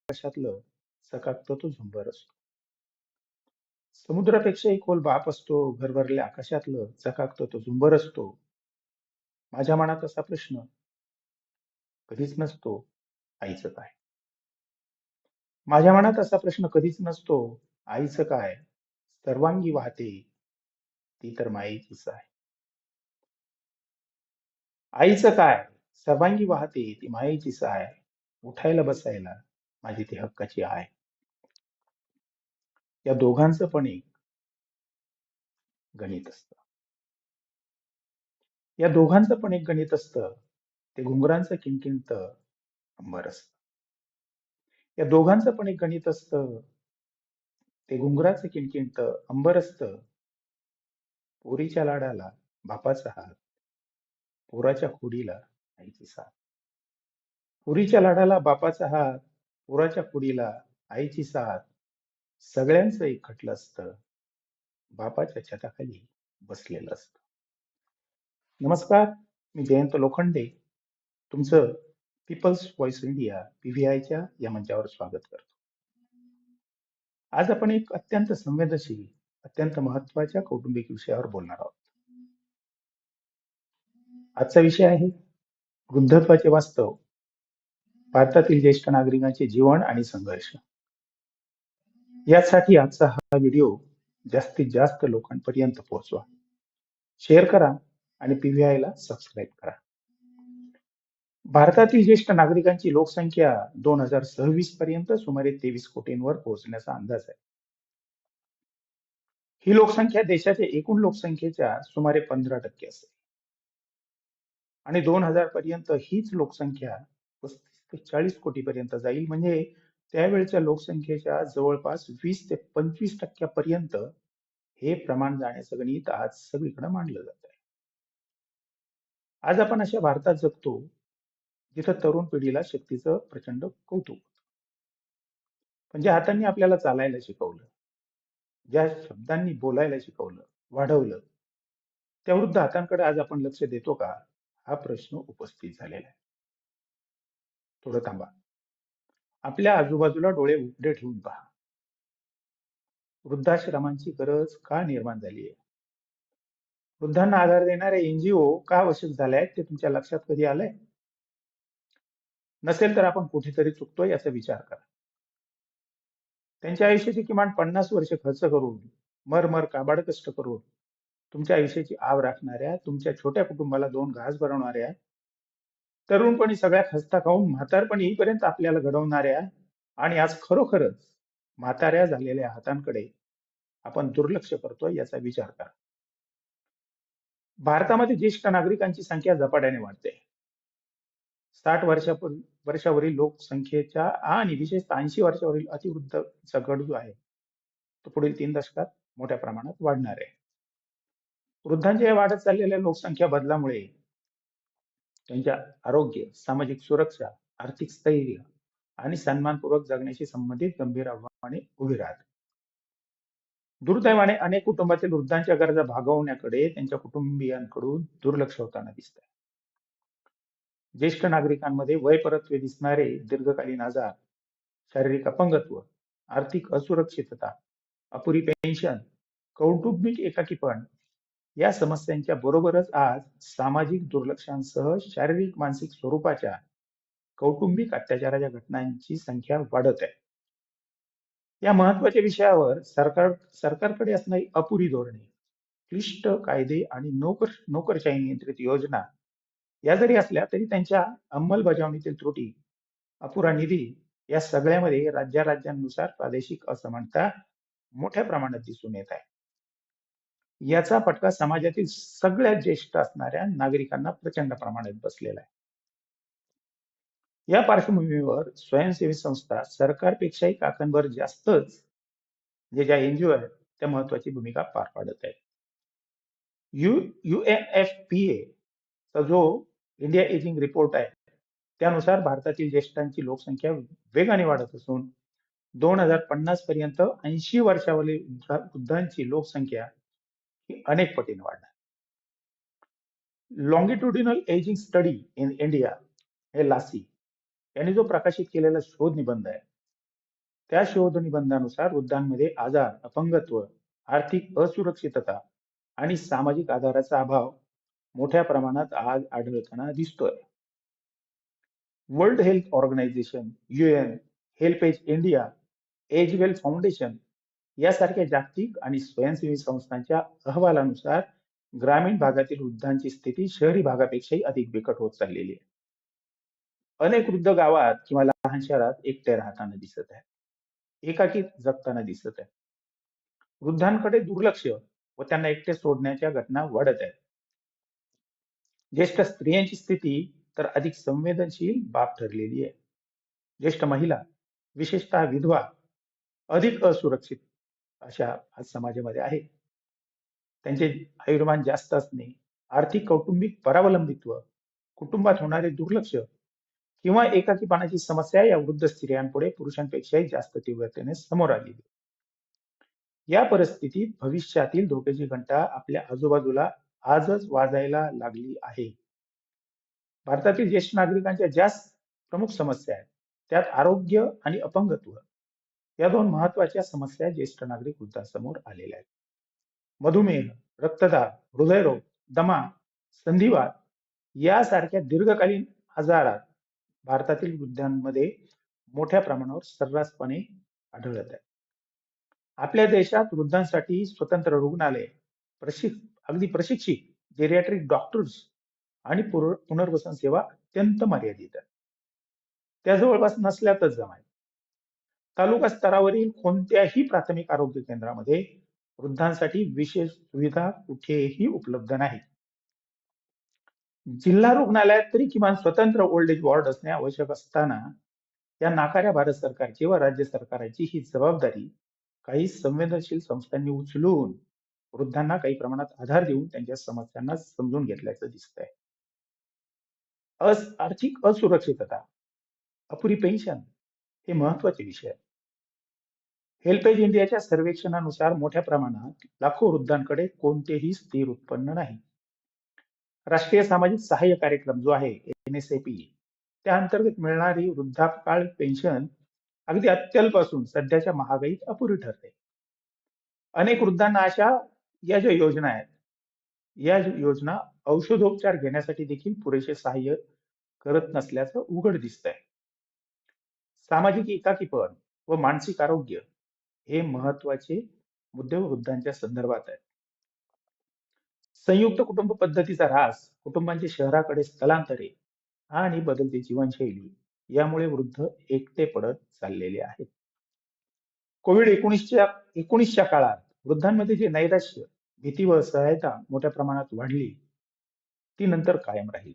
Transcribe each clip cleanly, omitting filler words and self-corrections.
आकाशातलं चकाकतो तो झुंबर असतो. समुद्रापेक्षाही खोल बाप असतो, भरभरल्या आकाशातलं चकाकतो तो झुंबर असतो. माझ्या मनात असा प्रश्न कधीच नसतो, आईचं काय? माझ्या मनात असा प्रश्न कधीच नसतो, आईचं काय? सर्वांगी वाहते, ती तर मायेचीच आहे. आईचं काय? सर्वांगी वाहते, ती मायेचीच आहे. उठायला बसायला माझी ती हक्काची आहे. या दोघांचं पण एक गणित असतं. या दोघांचं पण एक गणित असतं. ते घुंगरांचं किणकिणत अंबर असतं. या दोघांचं पण एक गणित असतं. ते घुंगराचं किणकिणत अंबर असतं. पोरीच्या लाडाला बापाचा हात, पोराच्या खोडीला आईची साथ. पोरीच्या लाडाला बापाचा हात, पोराच्या खोडीला आईची साथ. सगळ्यांचं एक खटलं असतं, बापाच्या छताखाली बसलेलं असतं. नमस्कार, मी जयंत लोखंडे तुमचं पीपल्स व्हॉइस इंडिया पीव्हीआयच्या या मंचावर स्वागत करतो. आज आपण एक अत्यंत संवेदनशील, अत्यंत महत्वाच्या कौटुंबिक विषयावर बोलणार आहोत. आजचा विषय आहे वृद्धत्वाचे वास्तव, भारतातील ज्येष्ठ नागरिकांचे जीवन आणि संघर्ष. यासाठी आजचा हा व्हिडिओ जास्तीत जास्त लोकांपर्यंत पोहोचवा, शेअर करा आणि पीव्हीआयला सबस्क्राईब करा. भारतातील ज्येष्ठ नागरिकांची लोकसंख्या 2026 पर्यंत सुमारे 23 कोटींवर पोहोचण्याचा अंदाज आहे. ही लोकसंख्या देशाच्या एकूण लोकसंख्येच्या सुमारे 15% असेल आणि 2000 पर्यंत हीच लोकसंख्या 35 ते 40 कोटी पर्यंत जाईल. म्हणजे त्यावेळच्या लोकसंख्येच्या जवळपास 20 ते 25% हे प्रमाण जाण्याचं गणित आज सगळीकडे मांडलं जात आहे. आज आपण अशा भारतात जगतो जिथं तरुण पिढीला शक्तीचं प्रचंड कौतुक होतं. पण ज्या हातांनी आपल्याला चालायला शिकवलं, ज्या शब्दांनी बोलायला शिकवलं, वाढवलं, त्या वृद्ध हातांकडे आज आपण लक्ष देतो का? हा प्रश्न उपस्थित झालेला आहे. थोडं थांबा. आपल्या आजूबाजूला डोळे उघडे ठेवून पहा. वृद्धाश्रमांची गरज का निर्माण झाली आहे? वृद्धांना आधार देणारे एनजीओ का आवश्यक झाले आहेत ते तुमच्या लक्षात कधी आलंय? नसेल तर आपण कुठेतरी चुकतोय याचा विचार करा. त्यांच्या आयुष्याची किमान 50 वर्ष खर्च करून, मरमर काबाड कष्ट करून तुमच्या आयुष्याची आव राखणाऱ्या, तुमच्या छोट्या कुटुंबाला 2 घास भरवणाऱ्या, तरुणपणी सगळ्या खस्ता खाऊन म्हातारपणी येईपर्यंत आपल्याला घडवणाऱ्या आणि आज खरोखरच म्हाताऱ्या झालेल्या हातांकडे आपण दुर्लक्ष करतोय याचा विचार करा. भारतामध्ये ज्येष्ठ नागरिकांची संख्या झपाट्याने वाढते. 60 वर्षावरील लोकसंख्येच्या आणि विशेषतः 80 वर्षावरील अतिवृद्धचा गट जो आहे तो पुढील 3 दशकात मोठ्या प्रमाणात वाढणार आहे. वृद्धांच्या या वाढत चाललेल्या लोकसंख्या बदलामुळे त्यांच्या आरोग्य, सामाजिक सुरक्षा, आर्थिक स्थैर्य आणि सन्मानपूर्वक जगण्याशी संबंधित गंभीर आव्हाने उभी राहतात. दुर्दैवाने अनेक कुटुंबातील वृद्धांच्या गरजा भागवण्याकडे त्यांच्या कुटुंबियांकडून दुर्लक्ष होताना दिसत आहे. ज्येष्ठ नागरिकांमध्ये वयपरत्वे दिसणारे दीर्घकालीन आजार, शारीरिक अपंगत्व, आर्थिक असुरक्षितता, अपुरी पेन्शन, कौटुंबिक एकाकीपण या समस्यांच्या बरोबरच आज सामाजिक दुर्लक्षांसह शारीरिक मानसिक स्वरूपाच्या कौटुंबिक अत्याचाराच्या घटनांची संख्या वाढत आहे. या महत्वाच्या विषयावर सरकारकडे असणारी अपुरी धोरणे, क्लिष्ट कायदे आणि नोकरशाही नियंत्रित योजना या जरी असल्या तरी त्यांच्या अंमलबजावणीतील त्रुटी, अपुरा निधी या सगळ्यामध्ये राज्यानुसार प्रादेशिक असमानता मोठ्या प्रमाणात दिसून येत आहे. याचा फटका समाजातील सगळ्यात ज्येष्ठ असणाऱ्या नागरिकांना प्रचंड प्रमाणात बसलेला आहे. या पार्श्वभूमीवर स्वयंसेवी संस्था सरकारपेक्षाही काकणभर जास्तच ज्या एनजीओ आहेत त्या महत्वाची भूमिका पार पाडत आहेत. UNFPA चा जो इंडिया एजिंग रिपोर्ट आहे त्यानुसार भारतातील ज्येष्ठांची लोकसंख्या वेगाने वाढत असून 2050 पर्यंत 80 वर्षावरील वृद्धांची लोकसंख्या ही अनेक पटीने वाढणार. लॉंगिट्युडिनल एजिंग स्टडी इन इंडिया हे लासी यांनी जो प्रकाशित केलेला शोध निबंध आहे त्या शोध निबंधानुसार वृद्धांमध्ये आजार, अपंगत्व, आर्थिक असुरक्षितता आणि सामाजिक आधाराचा अभाव मोठ्या प्रमाणात आज आढळताना दिसतोय. World Health Organization, UN, HelpAge India, Agewell Foundation यासारख्या जागतिक आणि स्वयंसेवी संस्थांच्या अहवालानुसार ग्रामीण भागातील वृद्धांची स्थिती शहरी भागापेक्षाही अधिक बिकट होत चाललेली आहे. अनेक वृद्ध गावात किंवा लहान शहरात एकटे राहताना दिसत आहे, एकाकी जगताना दिसत आहे. वृद्धांकडे दुर्लक्ष व त्यांना एकटे सोडण्याच्या घटना वाढत आहेत. ज्येष्ठ स्त्रियांची स्थिती तर अधिक संवेदनशील बाब ठरलेली आहे. ज्येष्ठ महिला, विशेषतः विधवा, अधिक असुरक्षित अशा आज समाजामध्ये आहे. त्यांचे आयुर्मान जास्त असणे, आर्थिक कौटुंबिक परावलंबित्व, कुटुंबात होणारे दुर्लक्ष किंवा एकाकीपणाची समस्या या वृद्ध स्त्रियांपुढे पुरुषांपेक्षाही जास्त तीव्रतेने समोर आलेली. या परिस्थितीत भविष्यातील धोक्याची घंटा आपल्या आजूबाजूला आजच वाजायला लागली आहे. भारतातील ज्येष्ठ नागरिकांच्या ज्या प्रमुख समस्या आहेत त्यात आरोग्य आणि अपंगत्व या दोन महत्वाच्या समस्या ज्येष्ठ नागरिक वृद्धांसमोर आलेल्या आहेत. मधुमेह, रक्तदाब, हृदयरोग, दमा, संधिवात यासारख्या दीर्घकालीन आजारात भारतातील वृद्धांमध्ये मोठ्या प्रमाणावर सर्रासपणे आढळत आहे. आपल्या देशात वृद्धांसाठी स्वतंत्र रुग्णालय, अगदी प्रशिक्षित जेरियाट्रिक डॉक्टर्स आणि पुनर्वसन सेवा अत्यंत मर्यादित आहेत. त्या जवळपास नसल्यातच जमाय. तालुका स्तरावरील कोणत्याही प्राथमिक आरोग्य केंद्रामध्ये वृद्धांसाठी विशेष सुविधा कुठेही उपलब्ध नाही. जिल्हा रुग्णालयात तरी किमान स्वतंत्र ओल्ड एज वॉर्ड असणे आवश्यक असताना या नाकाऱ्या भारत सरकारची व राज्य सरकारची ही जबाबदारी काही संवेदनशील संस्थांनी उचलून वृद्धांना काही प्रमाणात आधार देऊन त्यांच्या समस्यांना समजून घेतल्याचं दिसतंय. आर्थिक असुरक्षितता, अपुरी पेन्शन हे महत्वाचे विषय आहेत. हेल्पेज इंडियाच्या सर्वेक्षणानुसार मोठ्या प्रमाणात लाखो वृद्धांकडे कोणतेही स्थिर उत्पन्न नाही. राष्ट्रीय सामाजिक सहाय्य कार्यक्रम जो आहे NSAP, त्या अंतर्गत मिळणारी वृद्धापकाळ पेन्शन अगदी अत्यल्प असून सध्याच्या महागाईत अपुरी ठरते. अनेक वृद्धांना या ज्या योजना आहेत, या योजना औषधोपचार घेण्यासाठी देखील पुरेसे सहाय्य करत नसल्याचं उघड दिसतंय. सामाजिक एकाकीपण व मानसिक आरोग्य हे महत्वाचे मुद्दे वृद्धांच्या संदर्भात आहेत. संयुक्त कुटुंब पद्धतीचा ऱ्हास, कुटुंबांचे शहराकडे स्थलांतरे आणि बदलती जीवनशैली यामुळे वृद्ध एकटे पडत चाललेले आहेत. कोविड-19च्या काळात वृद्धांमध्ये जे नैराश्य, भीती व असहायता मोठ्या प्रमाणात वाढली, ती नंतर कायम राहिली.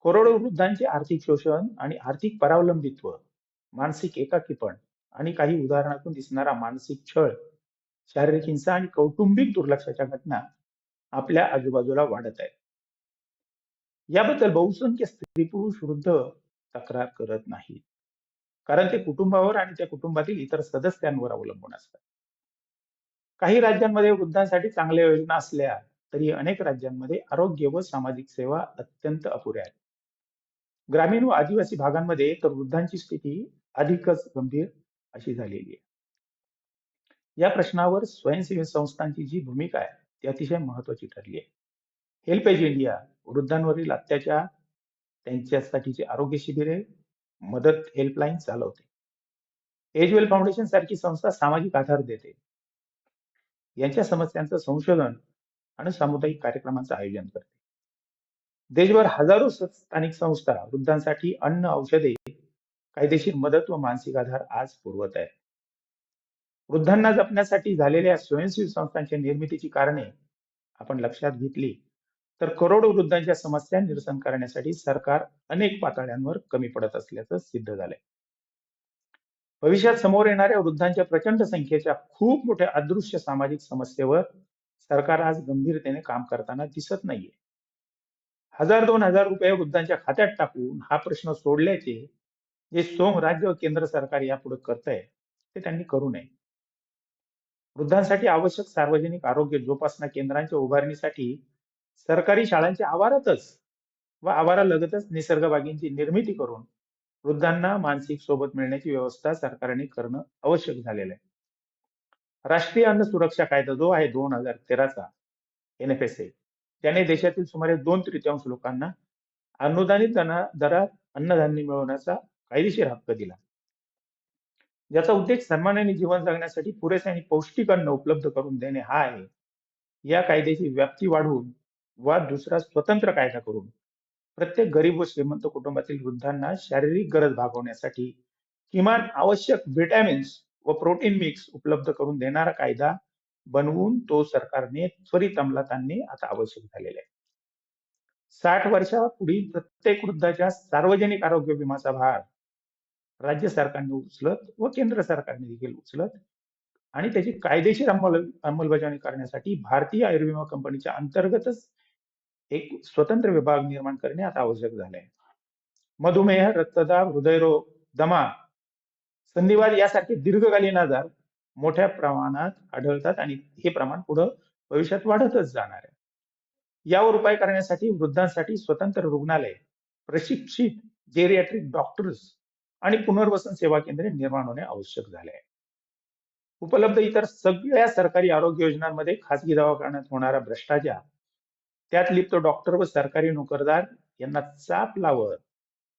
करोडो वृद्धांचे आर्थिक शोषण आणि आर्थिक परावलंबित्व, मानसिक एकाकीपण आणि काही उदाहरणातून दिसणारा मानसिक छळ, शारीरिक हिंसा आणि कौटुंबिक दुर्लक्षाच्या घटना आपल्या आजूबाजूला वाढत आहेत. याबद्दल बहुसंख्य स्त्री पुरुष वृद्ध तक्रार करत नाहीत, कारण ते कुटुंबावर आणि त्या कुटुंबातील इतर सदस्यांवर अवलंबून असतात. काही राज्यांमध्ये वृद्धांसाठी चांगल्या योजना असल्या तरी अनेक राज्यांमध्ये आरोग्य व सामाजिक सेवा अत्यंत अपुऱ्या आहेत. ग्रामीण व आदिवासी भागांमध्ये तर वृद्धांची स्थिती अधिकच गंभीर अशी झालेली आहे. या प्रश्नावर स्वयंसेवी संस्थांची जी भूमिका आहे ती अतिशय महत्वाची ठरली आहे. हेल्पेज इंडिया वृद्धांवरील अत्याचार, त्यांच्यासाठीचे आरोग्य शिबिरे, मदत हेल्पलाईन चालवते. एजवेल फाउंडेशन सारखी संस्था सामाजिक आधार देते. यांच्या समस्यांचं संशोधन आणि सामुदायिक कार्यक्रमांचं आयोजन करते. देशभर हजारो स्थानिक संस्था वृद्धांसाठी अन्न, औषधे, कायदेशीर मदत व मानसिक आधार आज पुरवत आहेत. वृद्धांना जपण्यासाठी झालेल्या स्वयंसेवी संस्थांच्या निर्मितीची कारणे आपण लक्षात घेतली तर करोडो वृद्धांच्या समस्या निरसन करण्यासाठी सरकार अनेक पातळ्यांवर कमी पडत असल्याचं सिद्ध झालंय. भविष्यात समोर येणाऱ्या वृद्धांच्या प्रचंड संख्येच्या खूप मोठ्या अदृश्य सामाजिक समस्येवर सरकार आज गंभीरतेने काम करताना दिसत नाहीये. 1000-2000 रुपये वृद्धांच्या खात्यात टाकून हा प्रश्न सोडल्याचे जे सोंग राज्य व केंद्र सरकार यापुढे करतंय ते त्यांनी करू नये. वृद्धांसाठी आवश्यक सार्वजनिक आरोग्य जोपासना केंद्रांच्या उभारणीसाठी सरकारी शाळांच्या आवारातच व आवारालगतच निसर्ग बागेंची निर्मिती करून वृद्धांना मानसिक सोबत मिळण्याची व्यवस्था सरकारने करणं आवश्यक झालेलं आहे. राष्ट्रीय अन्न सुरक्षा कायदा जो आहे 2013चा NFSA, त्याने देशातील सुमारे 2/3 लोकांना अनुदानित दरात अन्नधान्य मिळवण्याचा कायदेशीर हक्क दिला. ज्याचा उद्देश सन्मानाने जीवन जगण्यासाठी पुरेसे आणि पौष्टिक अन्न उपलब्ध करून देणे हा आहे. या कायद्याची व्याप्ती वाढवून वा दुसरा स्वतंत्र कायदा करून प्रत्येक गरीब व श्रीमंत कुटुंबातील वृद्धांना शारीरिक गरज भागवण्यासाठी किमान आवश्यक व्हिटॅमिन्स व प्रोटीन मिक्स उपलब्ध करून देणारा कायदा बनवून तो सरकारने त्वरित अंमलात आणणे आता आवश्यक झालेले आहे. 60 वर्षापुढील प्रत्येक वृद्धाच्या सार्वजनिक आरोग्य विमाचा भार राज्य सरकारने उचलत व केंद्र सरकारने देखील उचलत आणि त्याची कायदेशीर अंमलबजावणी करण्यासाठी भारतीय आयुर्विमा कंपनीच्या अंतर्गतच एक स्वतंत्र विभाग निर्माण करणे आता आवश्यक झाले आहे. मधुमेह, रक्तदाब, हृदयरोग, दमा, संधिवात यासारखे दीर्घकालीन आजार मोठ्या प्रमाणात आढळतात आणि हे प्रमाण पुढे भविष्यात वाढतच जाणार आहे. यावर उपाय करण्यासाठी वृद्धांसाठी स्वतंत्र रुग्णालय, प्रशिक्षित जेरियाट्रिक डॉक्टर्स आणि पुनर्वसन सेवा केंद्रे निर्माण होणे आवश्यक झाले आहे. उपलब्ध इतर सगळ्या सरकारी आरोग्य योजनांमध्ये खासगी दवाखान्यात होणारा भ्रष्टाचार, त्यात लिप्त डॉक्टर व सरकारी नोकरदार यांना चाप लावत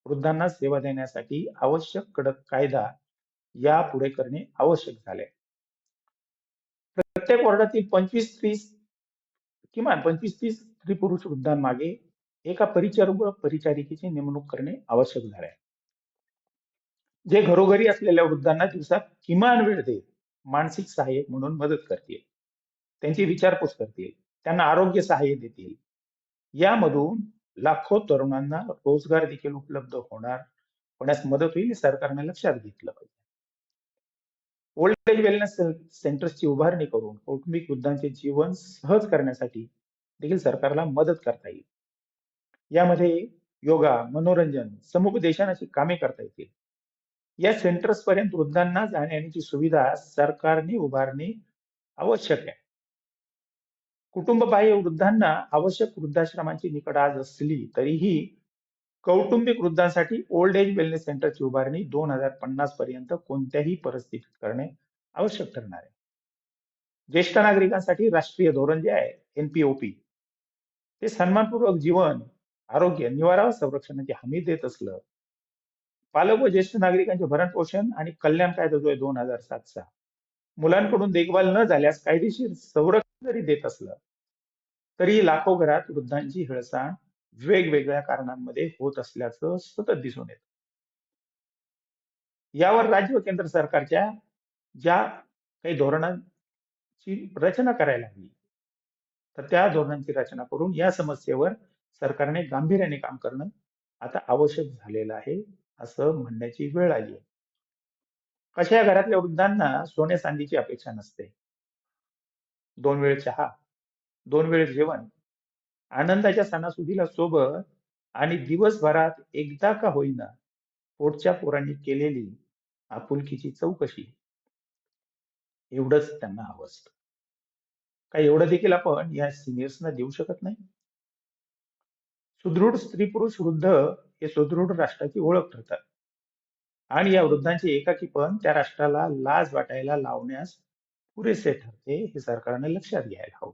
वृद्धांना सेवा देण्यासाठी आवश्यक कडक कायदा यापुढे करणे आवश्यक झाले. प्रत्येक वॉर्डातील किमान 25-30 स्त्री पुरुष वृद्धांमागे एका परिचारक व परिचारिकेची नेमणूक करणे आवश्यक झाले आहे. जे घरोघरी असलेल्या वृद्धांना दिवसात किमान वेळ देत मानसिक सहाय्यक म्हणून मदत करतील, त्यांची विचारपूस करतील, त्यांना आरोग्य सहाय्य देतील. यामधून लाखो तरुणांना रोजगार देखील उपलब्ध होण्यास मदत होईल, हे सरकारने लक्षात घेतलं पाहिजे. ओल्ड एज वेलनेस सेंटर्सची उभारणी करून कौटुंबिक वृद्धांचे जीवन सहज करण्यासाठी देखील सरकारला मदत करता येईल. यामध्ये योगा, मनोरंजन, समुपदेशन अशी कामे करता येतील. या सेंटर्स पर्यंत वृद्धांना जाण्याची सुविधा सरकारने उभारणे आवश्यक आहे. कुटुंबबाह्य वृद्धांना आवश्यक वृद्धाश्रमांची निकड आज असली तरीही कौटुंबिक वृद्धांसाठी ओल्ड एज वेलनेस सेंटरची उभारणी 2050 पर्यंत कोणत्याही परिस्थितीत करणे आवश्यक ठरणार आहे. ज्येष्ठ नागरिकांसाठी राष्ट्रीय धोरण जे आहे NPOP, ते सन्मानपूर्वक जीवन, आरोग्य, निवारा व संरक्षणाची हमी देत असलं, पालक व ज्येष्ठ नागरिकांचे भरण पोषण आणि कल्याण कायदा जो आहे 2007चा मुलांकडून देखभाल न झाल्यास कायदेशीर संरक्षण जरी देत असलं तरी लाखो घरात वृद्धांची हेळसांड वेगवेगळ्या कारणांमध्ये होत असल्याचं सतत दिसून येतं. यावर राज्य व केंद्र सरकारच्या ज्या काही धोरणांची रचना करायला हवी, तर त्या धोरणांची रचना करून या समस्येवर सरकारने गांभीर्याने काम करणं आता आवश्यक झालेलं आहे, असं म्हणण्याची वेळ आली आहे. कशा घरातल्या वृद्धांना सोन्या चांदीची अपेक्षा नसते. 2 वेळ चहा, 2 वेळ जेवण, आनंदाच्या सणासुदीला सोबत आणि दिवसभरात एकदा का होईना पोटच्या पोरांनी केलेली आपुलकीची चौकशी, एवढंच त्यांना हवं असतं. काय एवढं देखील आपण या सिनियर्सना देऊ शकत नाही? सुदृढ स्त्री पुरुष वृद्ध हे सुदृढ राष्ट्राची ओळख ठरतात आणि या वृद्धांचे एकाकीपण त्या राष्ट्राला लाज वाटायला लावण्यास पुरेसे ठरते, हे सरकारने लक्षात घ्यायला हवं.